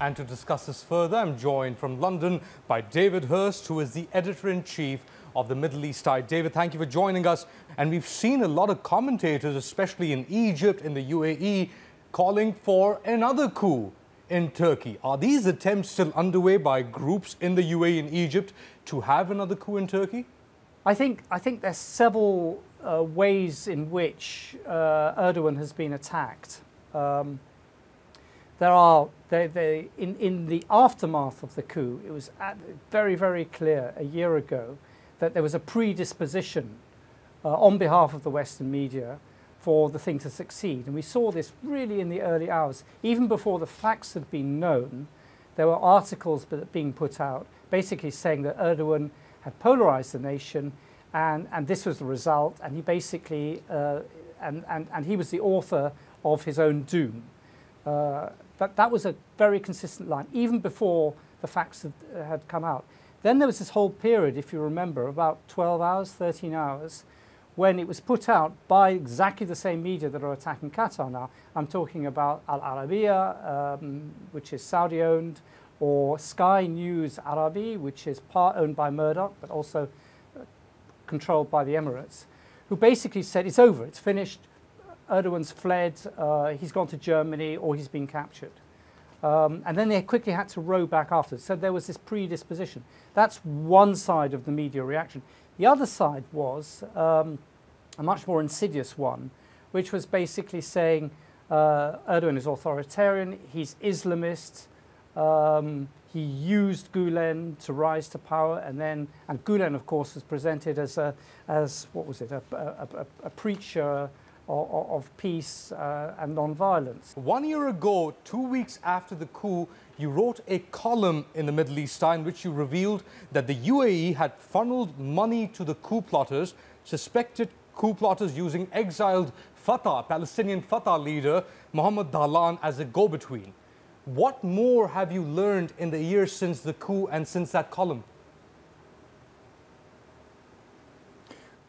And to discuss this further, I'm joined from London by David Hearst, who is the editor-in-chief of the Middle East Eye. David, thank you for joining us. And we've seen a lot of commentators, especially in Egypt, in the UAE, calling for another coup in Turkey. Are these attempts still underway by groups in the UAE and Egypt to have another coup in Turkey? I think there's several ways in which Erdogan has been attacked. In the aftermath of the coup, it was very, very clear a year ago that there was a predisposition on behalf of the Western media for the thing to succeed. And we saw this really in the early hours. Even before the facts had been known, there were articles being put out basically saying that Erdogan had polarized the nation, and this was the result, and he basically, and he was the author of his own doom. That was a very consistent line, even before the facts had come out. Then there was this whole period, if you remember, about 12 hours, 13 hours, when it was put out by exactly the same media that are attacking Qatar now. I'm talking about Al Arabiya, which is Saudi-owned, or Sky News Arabi, which is part owned by Murdoch, but also controlled by the Emirates, who basically said it's over, it's finished, Erdogan's fled, he's gone to Germany, or he's been captured. And then they quickly had to row back afterwards. So there was this predisposition. That's one side of the media reaction. The other side was a much more insidious one, which was basically saying Erdogan is authoritarian, he's Islamist, he used Gulen to rise to power, and Gulen, of course, was presented as a preacher of peace and non-violence. 1 year ago, 2 weeks after the coup, you wrote a column in the Middle East Eye in which you revealed that the UAE had funneled money to the coup plotters, suspected coup plotters using exiled Fatah, Palestinian Fatah leader Mohammed Dahlan as a go-between. What more have you learned in the years since the coup and since that column?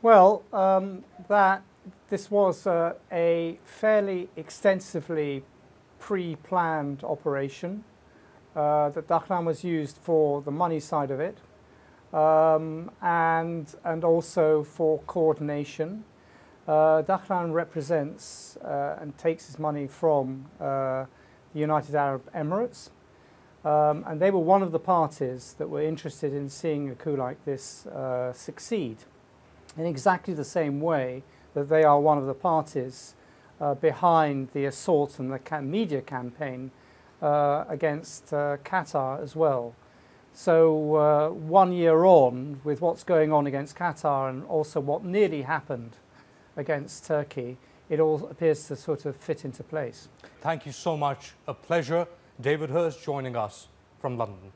Well, that this was a fairly extensively pre-planned operation, that Dahlan was used for the money side of it, and also for coordination. Dahlan represents and takes his money from the United Arab Emirates, and they were one of the parties that were interested in seeing a coup like this succeed, in exactly the same way that they are one of the parties behind the assault and the media campaign against Qatar as well. So 1 year on, with what's going on against Qatar and also what nearly happened against Turkey, it all appears to sort of fit into place. Thank you so much. A pleasure. David Hearst joining us from London.